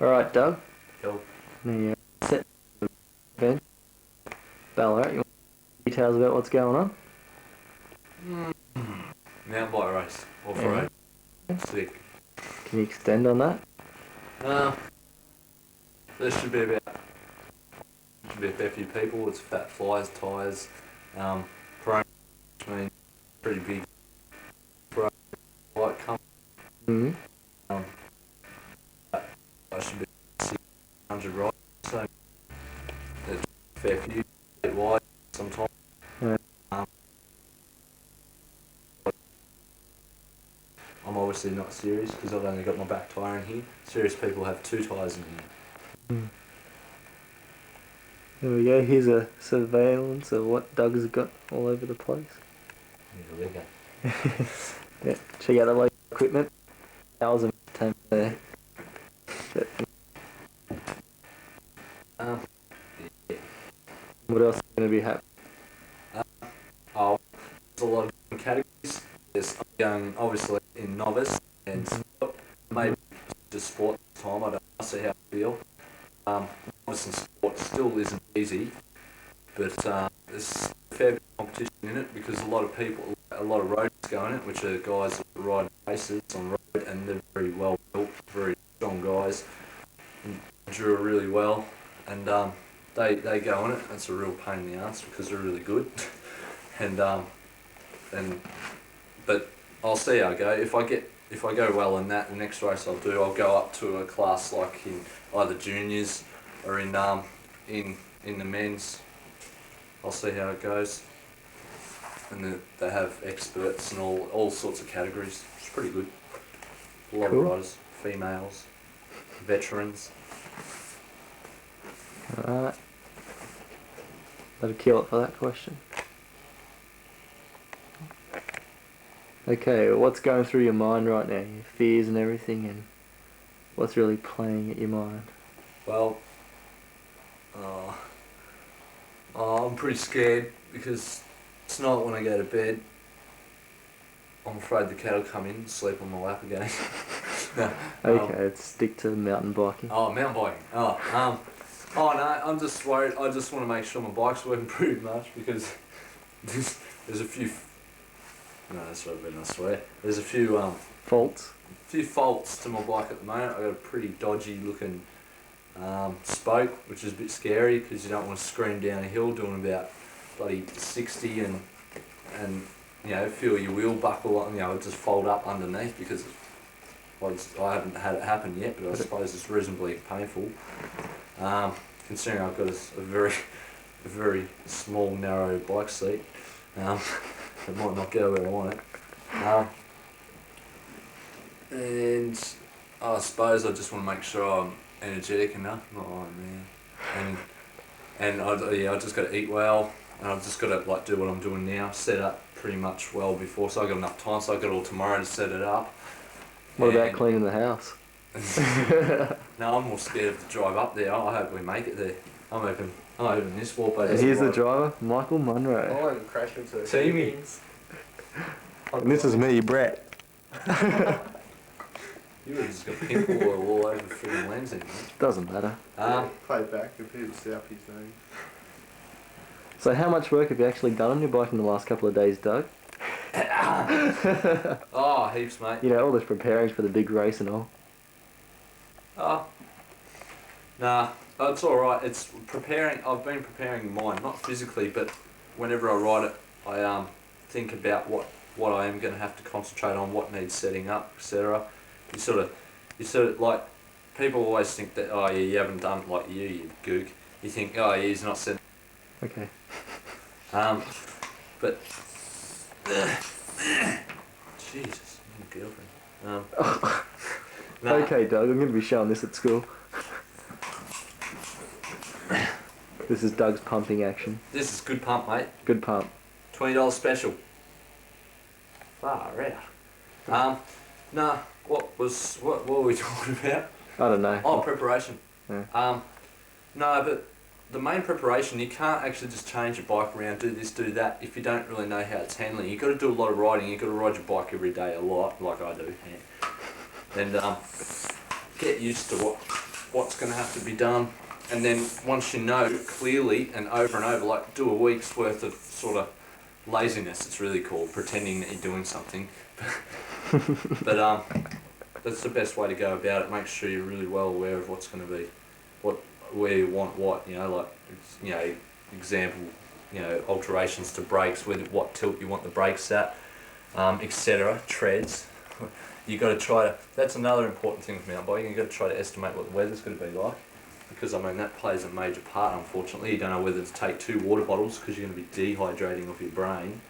Alright, Doug. Yo. The set event. Ballarat, you want details about what's going on? Mountain bike race. Off-road. Sick. Can you extend on that? There should be a fair few people. It's fat flies, tyres, chrome, which means pretty big bike company. Mm-hmm. I should be 600 rides, so there's a fair few, a bit wide sometimes. Yeah. I'm obviously not serious because I've only got my back tyre in here. Serious people have 2 tyres in here. Mm. There we go, here's a surveillance of what Doug's got all over the place. Yeah, there we go. Yeah, check out the latest equipment. Hours of time there. Yeah. What else is going to be happening? There's a lot of different categories. There's going obviously in novice and sport. Maybe just sport this time. I don't know, see how I feel. Novice and sport still isn't easy, but there's a fair bit of competition in it because a lot of roads go in it, which are guys that ride races on road, and they're very well built, very strong guys, and endure really well, and they go in it. It's a real pain in the ass because they're really good, but I'll see how I go. If I go well in that, the next race I'll go up to a class like in either juniors or in the men's. I'll see how it goes. And they have experts and all sorts of categories. It's pretty good. A lot Cool. of riders, females, veterans. Alright. That'll kill it for that question. Okay, what's going through your mind right now? Your fears and everything, and what's really playing at your mind? Well, I'm pretty scared because tonight when I go to bed, I'm afraid the cat will come in and sleep on my lap again. No, Okay, let's stick to mountain biking. mountain biking. Oh no, I'm just worried. I just want to make sure my bike's working pretty much because there's a few. No, that's what I swear. There's a few Faults? faults to my bike at the moment. I've got a pretty dodgy looking spoke, which is a bit scary because you don't want to scream down a hill doing about bloody 60 and feel your wheel buckle, just fold up underneath because I haven't had it happen yet, but I suppose it's reasonably painful. Considering I've got a very small, narrow bike seat, it might not go where I want it. And I suppose I just want to make sure I'm energetic enough. Oh man, and I just got to eat well, and I've just got to do what I'm doing now, set up pretty much well before, so I got enough time. So I got all tomorrow to set it up. What about cleaning the house? No, I'm more scared of the drive up there. I hope we make it there. I'm hoping this walk. And here's the driver, Michael Munro. I want to crash into Teamy. And this is me, Brett. You would have just got pimple oil all over the freaking lens in. Doesn't matter. play back and people see up his name. So how much work have you actually done on your bike in the last couple of days, Doug? Oh, heaps, mate. You know, all this preparing for the big race and all. Nah, it's alright. It's preparing. I've been preparing mine, not physically, but whenever I ride it, I think about what I am going to have to concentrate on, what needs setting up, etc. You sort of like, people always think that, oh yeah, you haven't done it like you gook. You think, oh yeah, he's not setting. Okay. But Jesus, my girlfriend. Nah. Okay, Doug, I'm going to be showing this at school. This is Doug's pumping action. This is good pump, mate. Good pump. $20 special. Far out. Nah. What were we talking about? I don't know. Oh, preparation. Yeah. No, but the main preparation, you can't actually just change your bike around, do this, do that, if you don't really know how it's handling. You've got to do a lot of riding. You've got to ride your bike every day a lot, like I do. Yeah. And get used to what's going to have to be done. And then once you know clearly and over, like do a week's worth of sort of laziness, it's really called, pretending that you're doing something. But that's the best way to go about it. Make sure you're really well aware of what's going to be, where you want what, example, alterations to brakes, what tilt you want the brakes at, etc. Treads. You got to try to. That's another important thing with mountain biking. You got to try to estimate what the weather's going to be like, because that plays a major part. Unfortunately, you don't know whether to take 2 water bottles because you're going to be dehydrating off your brain,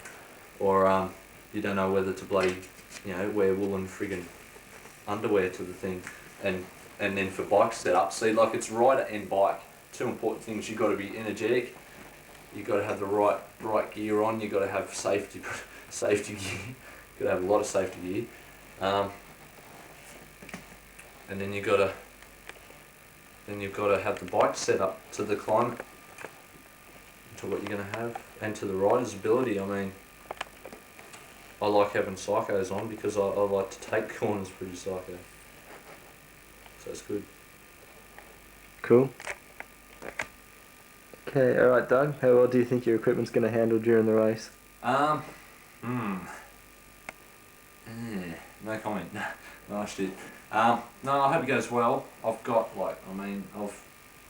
or you don't know whether to wear woolen friggin' underwear to the thing, and then for bike setup. See, like it's rider and bike. 2 important things. You got to be energetic. You got to have the right gear on. You got to have safety gear. You got to have a lot of safety gear. And then you've got to have the bike set up to the climate, to what you're going to have, and to the rider's ability. I mean, I like having psychos on because I like to take corners pretty psycho. So it's good. Cool. Okay, alright Doug, how well do you think your equipment's going to handle during the race? No comment. No shit. No, I hope it goes well. I've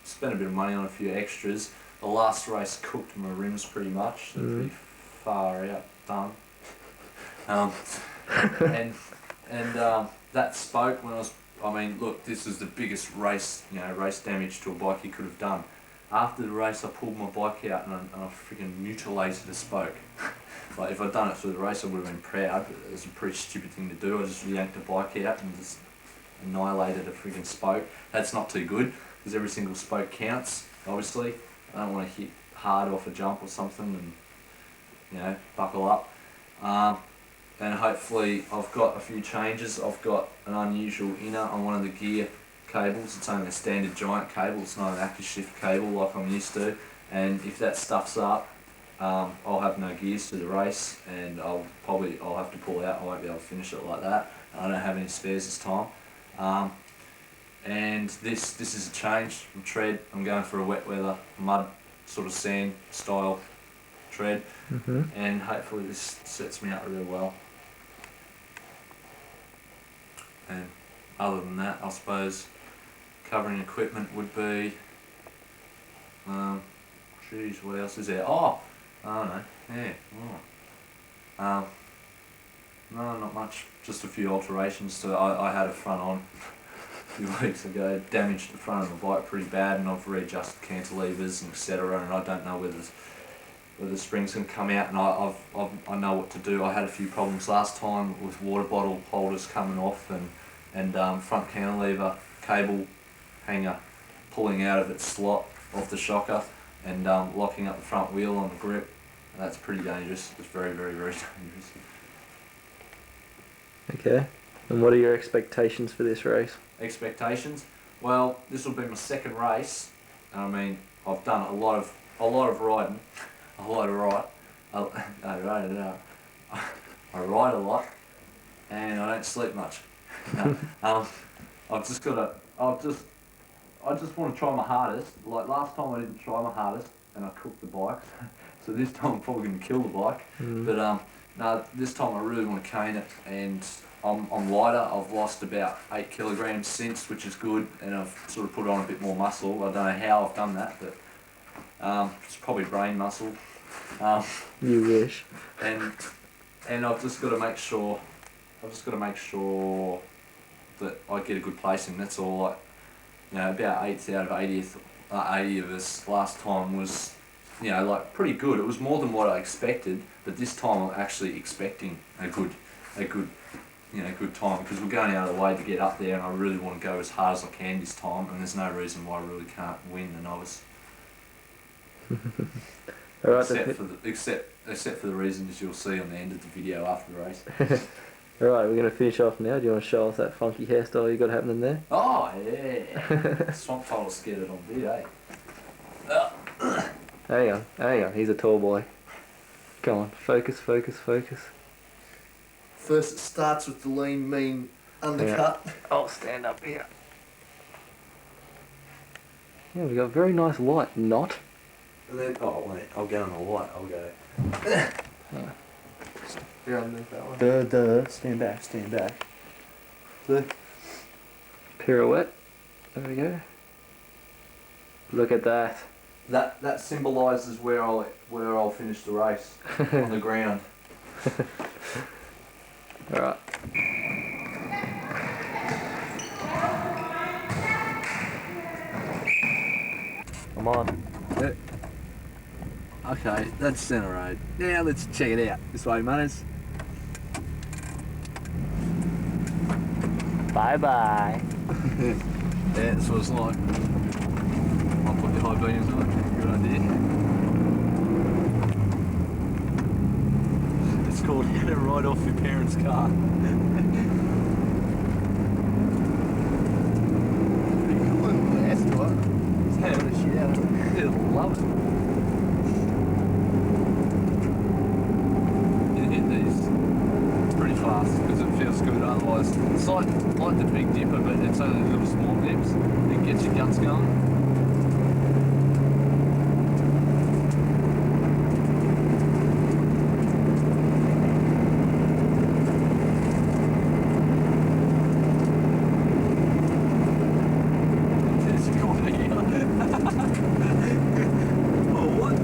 spent a bit of money on a few extras. The last race cooked my rims pretty much. They're pretty far out done. That spoke when look, this is the biggest race damage to a bike you could have done. After the race, I pulled my bike out and I freaking mutilated a spoke. Like, if I'd done it through the race, I would have been proud, but it was a pretty stupid thing to do. I just yanked the bike out and just annihilated a freaking spoke. That's not too good, because every single spoke counts, obviously. I don't want to hit hard off a jump or something and, buckle up. And hopefully I've got a few changes. I've got an unusual inner on one of the gear cables. It's only a standard giant cable, it's not an AccuShift cable like I'm used to. And if that stuffs up, I'll have no gears to the race, and I'll have to pull out. I won't be able to finish it like that. I don't have any spares this time. And this is a change from tread. I'm going for a wet weather, mud, sort of sand style tread, and hopefully this sets me up really well. And other than that, I suppose covering equipment would be, geez, what else is there? Oh, I don't know, yeah, no, not much, just a few alterations to, I had a front on a few weeks ago, damaged the front of the bike pretty bad, and I've readjusted cantilevers and etc, and I don't know whether the springs can come out, and I know what to do. I had a few problems last time with water bottle holders coming off, and front cantilever cable hanger pulling out of its slot off the shocker, and locking up the front wheel on the grip. And that's pretty dangerous. It's very, very, very dangerous. Okay. And what are your expectations for this race? Expectations? Well, this will be my second race. I've done a lot of riding. I ride a lot, and I don't sleep much. I just want to try my hardest. Like last time, I didn't try my hardest, and I cooked the bike. So this time, I'm probably going to kill the bike. But no, this time I really want to cane it, and I'm lighter. I've lost about 8 kilograms since, which is good, and I've sort of put on a bit more muscle. I don't know how I've done that, but it's probably brain muscle. You wish. And I've just got to make sure. That I get a good placing. That's all. About 8th out of 80 of us last time was, pretty good. It was more than what I expected, but this time I'm actually expecting a good time, because we're going out of the way to get up there, and I really want to go as hard as I can this time, and there's no reason why I really can't win the novice. Alright, except for the reasons you'll see on the end of the video after the race. Alright, we're going to finish off now. Do you want to show off that funky hairstyle you got happening there? Oh, yeah. Swamp Foal's scared it on vid, eh? Hang on, he's a tall boy. Come on, focus. First it starts with the lean, mean undercut. Yeah. I'll stand up here. Yeah, we've got a very nice light. Not. And then, oh wait, I'll get on the light. I'll go. Yeah, underneath that one. Duh. Stand back. Look. Pirouette. There we go. Look at that. That symbolises where I'll finish the race on the ground. Alright. I'm on. Okay, that's Centre Road. Now let's check it out. This way, matters. Bye bye. Yeah, that's what it's like. I'll put the high beams on. Good idea. It's called how to ride off your parents' car. That's what. Yeah, they'll love it. You hit these pretty fast because it feels good. Otherwise, it's like the Big Dipper, but it's only little small dips that get your guts going. There's a corner here. Oh, what?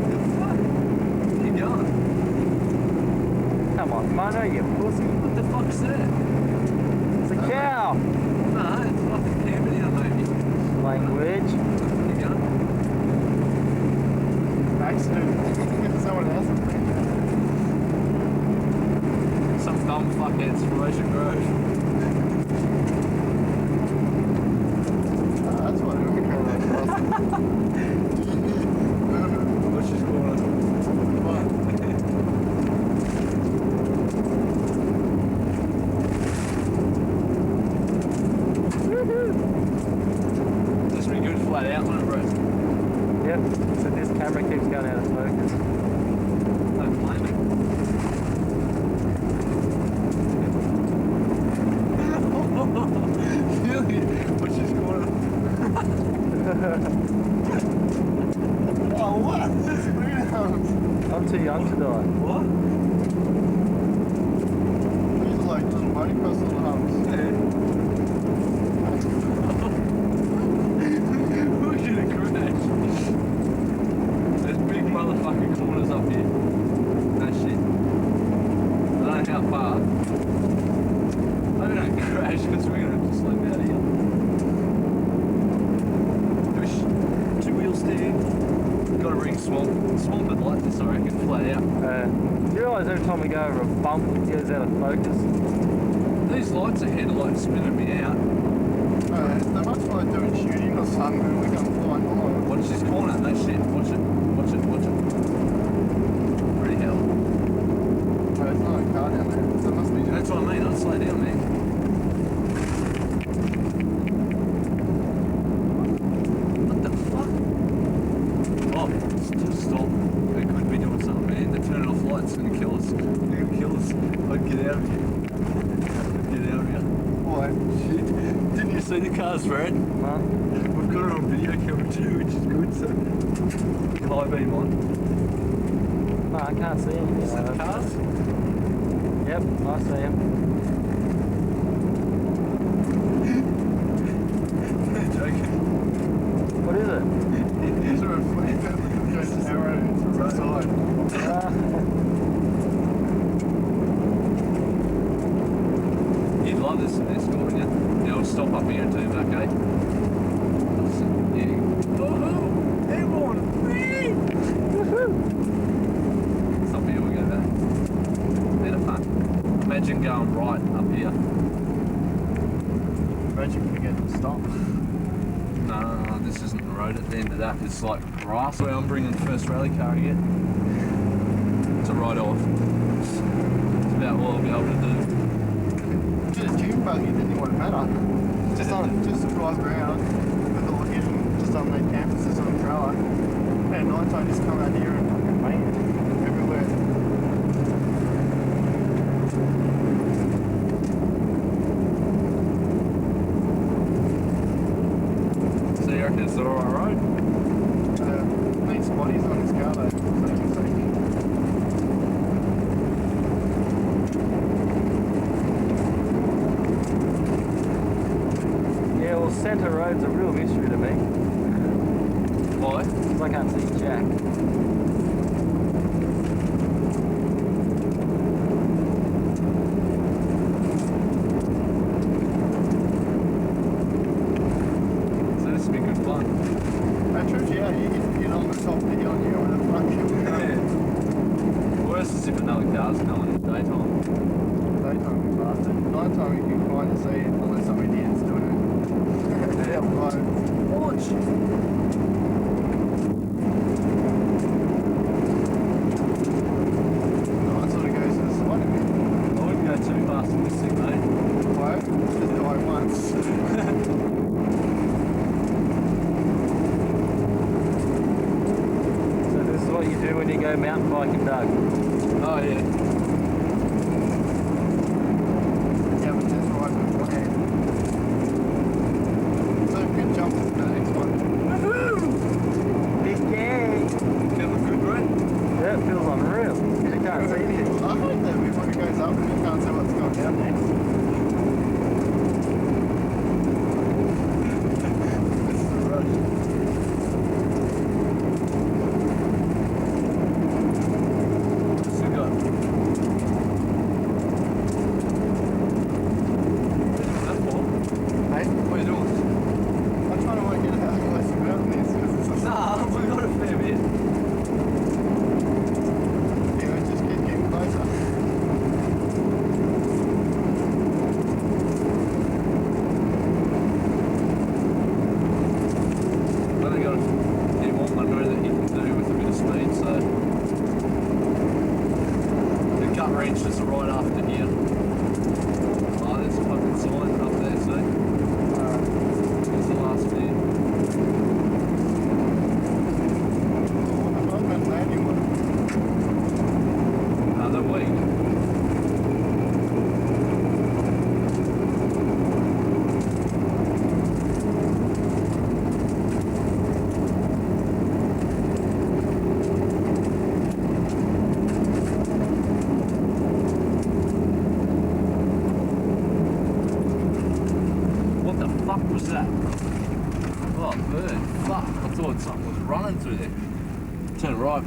The fuck? Where you going? Come on, Mono, you pussy. What the fuck's that? It's a cow. No, it's fucking Camberdown, maybe. Language. Where you going? Accident. Someone else. Some dumb fuckheads from Ocean Grove. That's why we can't run What's his corner? This will be good flat out, won't it, bro? Yep. So this camera keeps going out of focus. Don't blame it. Really? What's his corner? Oh, what? Greenhouse. I'm too young to die. What? These are like just running across all the humps. We're gonna crash. There's big motherfucking corners up here. No shit. I don't know how far. Maybe don't crash because we're gonna have to slow down here. Push. Two-wheel steer. Gotta ring small bit like this, I reckon, flat out. Do you realise every time we go over a bump, it goes out of focus? These lights ahead are like spinning me out. They must like doing shooting or something. We can flying all over. Watch this corner, no shit. Watch it. Pretty hell. There's not a car down there. So it must be That's what I mean, I'd slow down, man. What the fuck? Oh, just stop. We could be doing something, man. They're turning off lights, gonna kill us. They're gonna kill us. I'd get out of here. Get out of here. Why? Shit. Didn't you see the car's red? No? We've got it on video camera too, which is good, so. High beam on. No, I can't see him. Is that the cars? Yep, I see him. Joking. What is it? It's a reflector. It's an arrow. It's a side. You'd love this in this, wouldn't you? Yeah, we'll stop up here and turn back, eh? Yeah. Woohoo! Everyone, free! Stop here, we'll go back. Better fun. Imagine going right up here. Imagine we get to stop. No, this isn't the road at the end of that. It's like grass where I'm bringing the first rally car again. It's a ride-off. It's about all I'll be able to do. Just dune buggy didn't even matter. Just to drive around with all hidden just on the campuses on the trailer. And at night time just come out here and fucking paint everywhere. reckon it's the right road? Needs bodies on this car though, so you can see. Yeah, well, Centre Road's a real mystery to me. Why? Because I can't see Jack. So this will be good fun. Yeah, you get on the top of the hill and you go, where the fuck you Yeah. Worse is if another car's coming in the daytime. Daytime is bastard. Nighttime you can kind of see it unless some idiot's doing it. Yeah. Right. Watch! No, it sort of goes to the side of me. I wouldn't go too fast in this thing, mate. Why? Just die once. So this is what you do when you go mountain biking, Doug. Oh, yeah. Yeah, but that's right with my hand. So we can jump to the next one. Big gang! Feeling good, right? Yeah, it feels unreal. You can't see anything. I hate that bit when it goes up and you can't see what's going down next. This is a rush. What's it got? What's that for? Hey, What are you doing? I'm trying to work out how close the mountain is because it's a Nah, we got a fair bit. yeah, it just keeps getting closer. But they got a D1 motor that you can do with a bit of speed, so the gut wrenches are right after here. Oh, there's a fucking sign up there, see? There's the last bit. I've been landing one. Another week. What the fuck was that? Oh, bird. Fuck. I thought something was running through there. Turn right.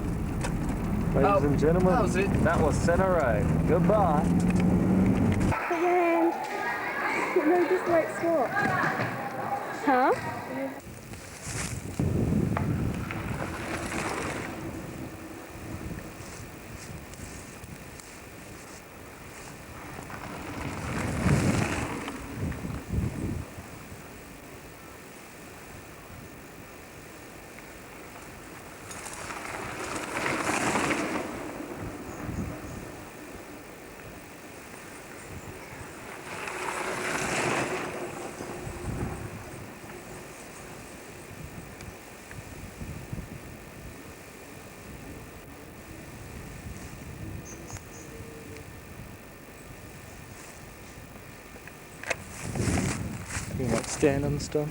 Ladies and gentlemen, that was it. That was Centre Road. Goodbye. And no, just like swap. Huh? You might stand and stuff.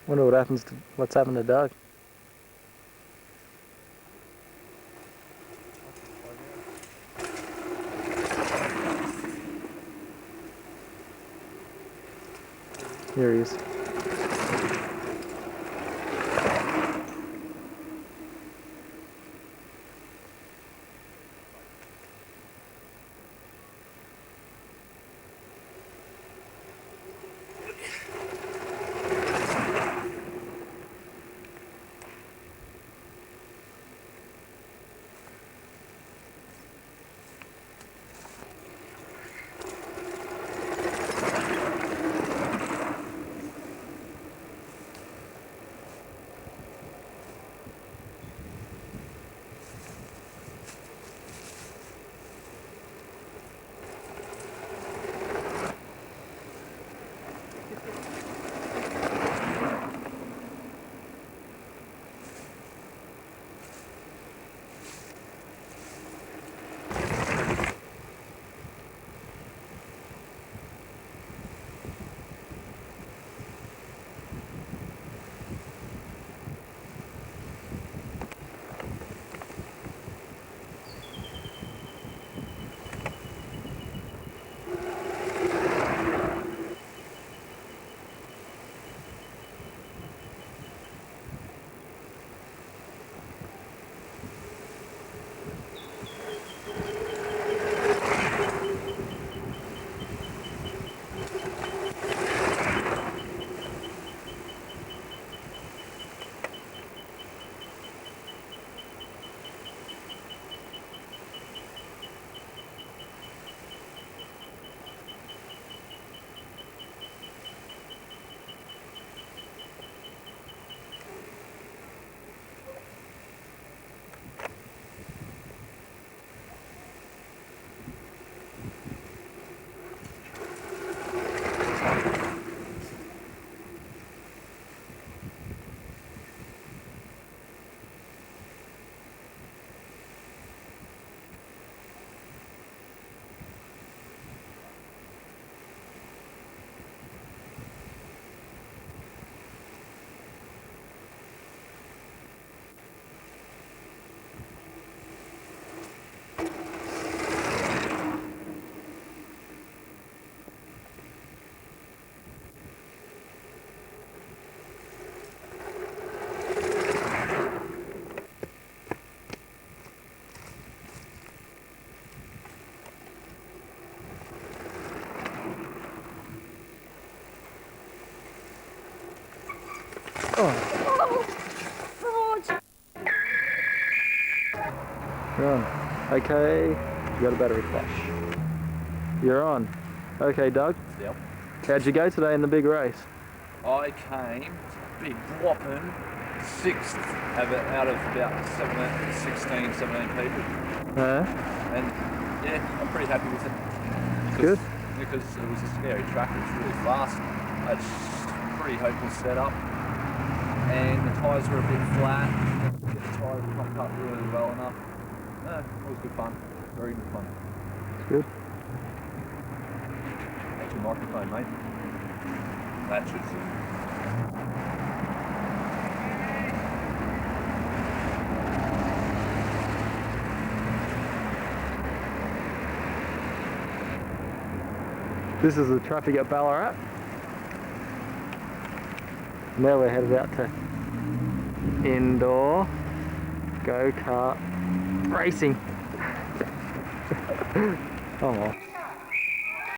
Wonder what happens to what's happened to Doug. Here he is. You're on. Okay, you got a battery flash. You're on. Okay, Doug. Yep. How'd you go today in the big race? I came big whopping 6th out of about 16, 17 people. And yeah, I'm pretty happy with it. Good. Because it was a scary track, it was really fast. It's pretty hopeless setup. And the tyres were a bit flat. The tyres pumped up really well enough. It was good fun. Very good fun. It's good. That's your microphone, mate. That should do. This is the traffic at Ballarat. Now we're headed out to indoor go-kart racing. Oh well.